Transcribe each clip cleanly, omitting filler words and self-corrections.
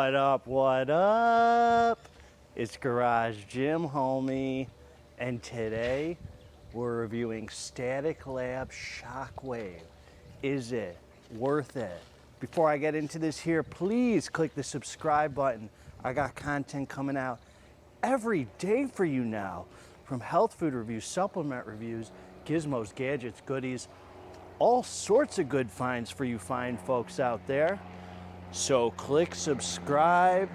What up, what up? It's Garage Gym Homie, and today we're reviewing Static Labz Shockwave. Is it worth it? Before I get into this here, please click the subscribe button. I got content coming out every day for you now, from health food reviews, supplement reviews, gizmos, gadgets, goodies, all sorts of good finds for you fine folks out there. So click subscribe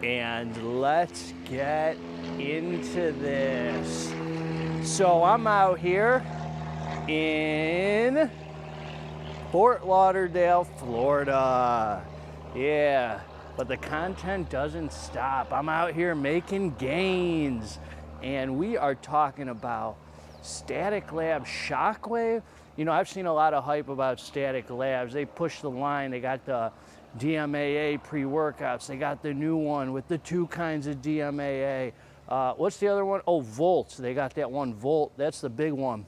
and let's get into this. So I'm out here in Fort Lauderdale, Florida. Yeah, but the content doesn't stop. I'm out here making gains, and we are talking about Static Labz Shockwave. You know, I've seen a lot of hype about Static Labz. They push the line. They got the Dmha pre-workouts. They got the new one with the 2 kinds of Dmha. What's the other one? Oh, Volts. They got that one, Volt. That's the big one.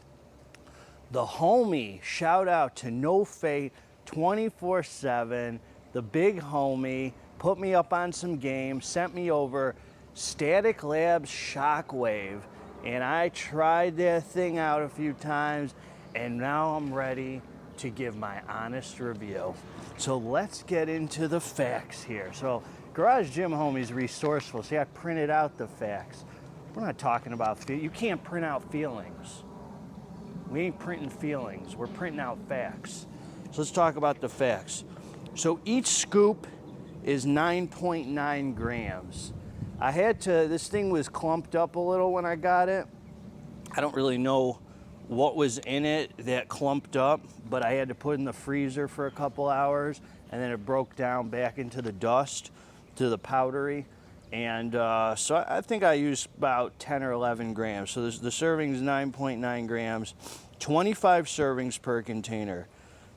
The homie, shout out to No Fate 24/7, the big homie, put me up on some games, sent me over Static Labz Shockwave, and I tried that thing out a few times, and now I'm ready to give my honest review. So let's get into the facts here. So Garage Gym Homie's resourceful. See, I printed out the facts. We're not talking about, you can't print out feelings. We ain't printing feelings, we're printing out facts. So let's talk about the facts. So each scoop is 9.9 grams. I had to, this thing was clumped up a little when I got it. I don't really know what was in it that clumped up, but I had to put it in the freezer for a couple hours, and then it broke down back into the dust, to the powdery. And so I think I used about 10 or 11 grams. So the serving is 9.9 grams, 25 servings per container.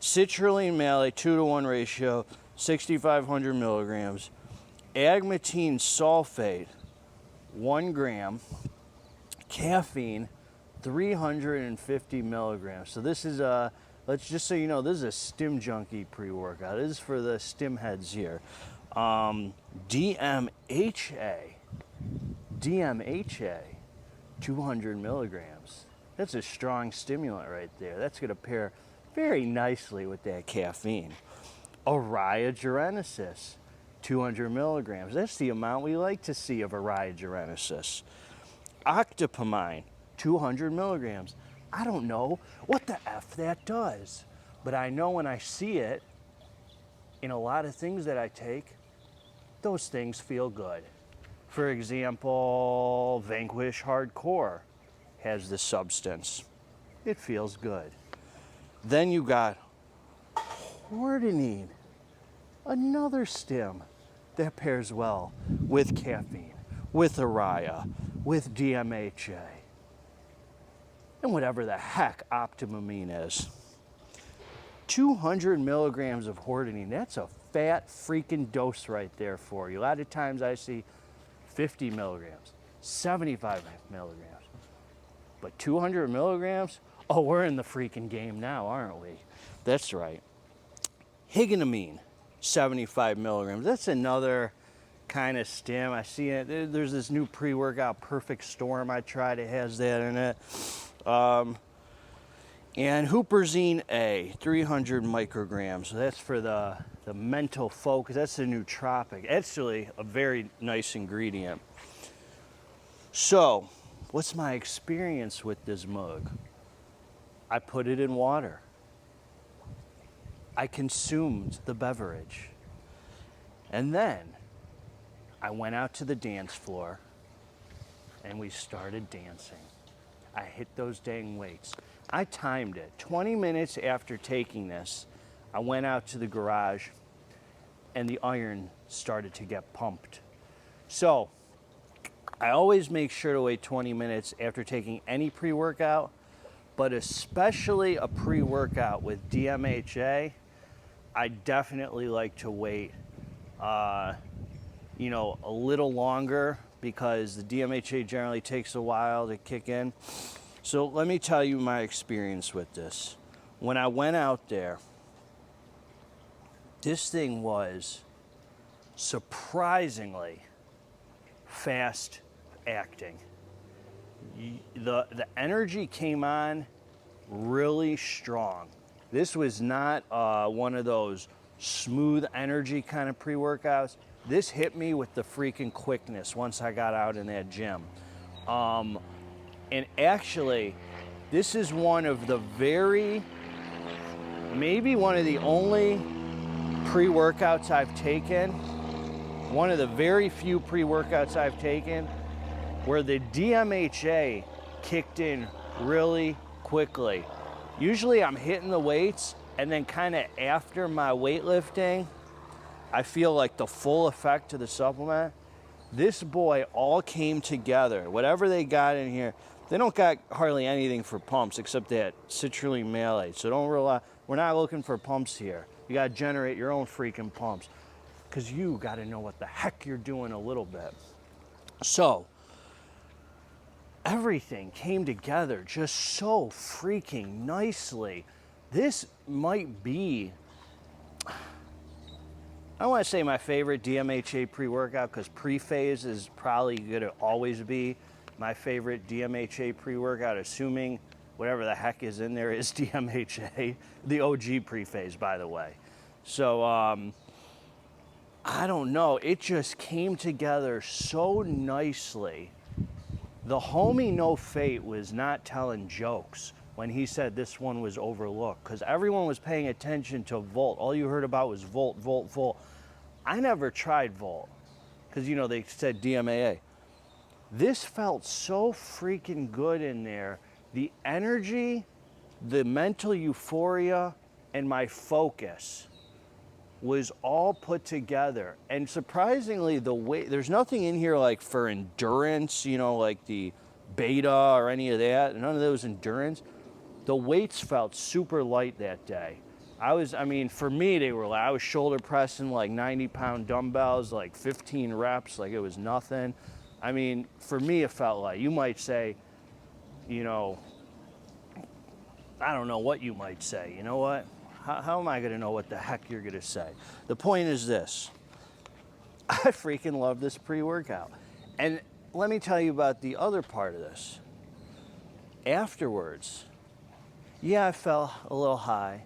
Citrulline malate, 2-to-1 ratio, 6,500 milligrams. Agmatine sulfate, 1 gram. Caffeine, 350 milligrams. So this is a, let's just so you know, this is a Stim Junkie pre-workout. This is for the stim heads here. DMHA, 200 milligrams. That's a strong stimulant right there. That's gonna pair very nicely with that caffeine. Arrhea 200 milligrams. That's the amount we like to see of Arrhea. Octopamine, 200 milligrams. I don't know what the F that does, but I know when I see it in a lot of things that I take, those things feel good. For example, Vanquish Hardcore has this substance. It feels good. Then you got hordenine, another stim that pairs well with caffeine, with Arrhea, with DMHA, and whatever the heck optimamine is. 200 milligrams of hordenine, that's a fat freaking dose right there for you. A lot of times I see 50 milligrams, 75 milligrams, but 200 milligrams? Oh, we're in the freaking game now, aren't we? That's right. Higonamine, 75 milligrams. That's another kind of stim. I see it. There's this new pre-workout Perfect Storm I tried. It has that in it. And Huperzine A, 300 micrograms. So that's for the mental focus. That's the nootropic. Actually, a very nice ingredient. So, what's my experience with this mug? I put it in water. I consumed the beverage. And then I went out to the dance floor and we started dancing. I hit those dang weights. I timed it. 20 minutes after taking this, I went out to the garage and the iron started to get pumped. So I always make sure to wait 20 minutes after taking any pre-workout, but especially a pre-workout with DMHA, I definitely like to wait, you know, a little longer because the DMHA generally takes a while to kick in. So let me tell you my experience with this. When I went out there, this thing was surprisingly fast acting. The energy came on really strong. This was not one of those smooth energy kind of pre-workouts. This hit me with the freaking quickness once I got out in that gym. And actually, this is one of the maybe one of the only pre-workouts I've taken, one of the very few pre-workouts I've taken where the DMHA kicked in really quickly. Usually I'm hitting the weights and then kind of after my weightlifting, I feel like the full effect of the supplement. This boy all came together. Whatever they got in here, they don't got hardly anything for pumps except that citrulline malate. So don't rely, we're not looking for pumps here. You gotta generate your own freaking pumps because you gotta know what the heck you're doing a little bit. So, everything came together just so freaking nicely. This might be, I don't want to say my favorite DMHA pre-workout because pre-phase is probably going to always be my favorite DMHA pre-workout, assuming whatever the heck is in there is DMHA, the OG pre-phase, by the way. So, I don't know. It just came together so nicely. The homie No Fate was not telling jokes when he said this one was overlooked because everyone was paying attention to Volt. All you heard about was Volt, Volt, Volt. I never tried Volt because, you know, they said DMAA. This felt so freaking good in there. The energy, the mental euphoria, and my focus was all put together. And surprisingly, the weight, there's nothing in here like for endurance, you know, like the beta or any of that, none of those endurance. The weights felt super light that day. I mean, for me, they were like, I was shoulder pressing like 90-pound dumbbells, like 15 reps, like it was nothing. I mean, for me, it felt like, you might say, you know, I don't know what you might say, you know what? How am I gonna know what the heck you're gonna say? The point is this, I freaking love this pre-workout. And let me tell you about the other part of this. Afterwards, yeah, I felt a little high,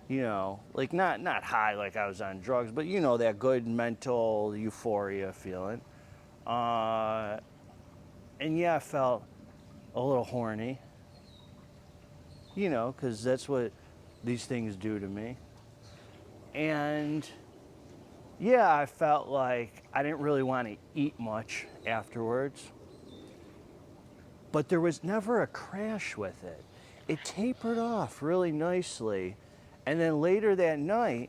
you know, like not high like I was on drugs, but you know, that good mental euphoria feeling. And yeah, I felt a little horny, you know, because that's what these things do to me. And yeah, I felt like I didn't really want to eat much afterwards, but there was never a crash with it. It tapered off really nicely. And then later that night,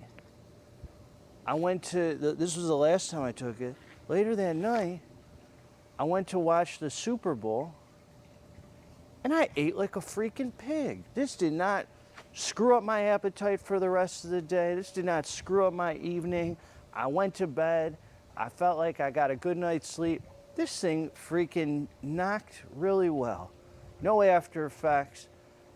I went to, this was the last time I took it, later that night, I went to watch the Super Bowl and I ate like a freaking pig. This did not screw up my appetite for the rest of the day. This did not screw up my evening. I went to bed. I felt like I got a good night's sleep. This thing freaking knocked really well. No after effects.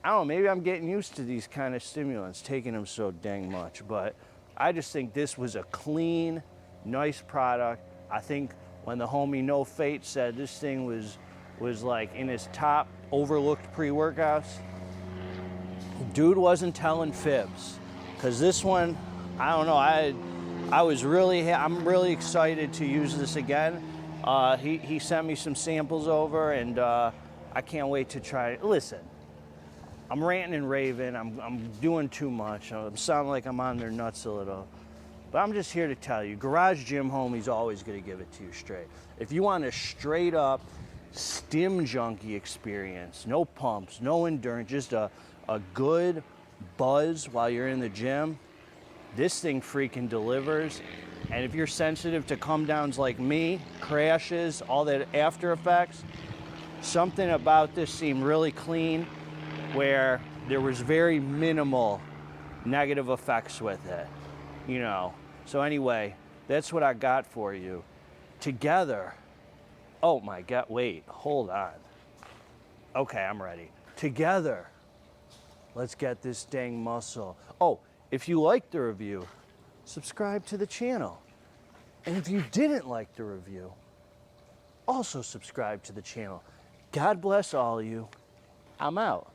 I don't know, maybe I'm getting used to these kind of stimulants, taking them so dang much, but I just think this was a clean, nice product. I think when the homie No Fate said this thing was like in his top overlooked pre-workouts, dude wasn't telling fibs. Because this one, I don't know, I'm really excited to use this again. He sent me some samples over and I can't wait to try it. Listen, I'm ranting and raving, I'm doing too much. I sound like I'm on their nuts a little. But I'm just here to tell you, Garage Gym Homie's always gonna give it to you straight. If you want a straight up stim junkie experience, no pumps, no endurance, just a good buzz while you're in the gym, this thing freaking delivers. And if you're sensitive to come downs like me, crashes, all that after effects, something about this seemed really clean where there was very minimal negative effects with it, you know. So anyway, that's what I got for you. Together, oh my God, wait, hold on. Okay, I'm ready. Together, let's get this dang muscle. Oh, if you liked the review, subscribe to the channel. And if you didn't like the review, also subscribe to the channel. God bless all of you. I'm out.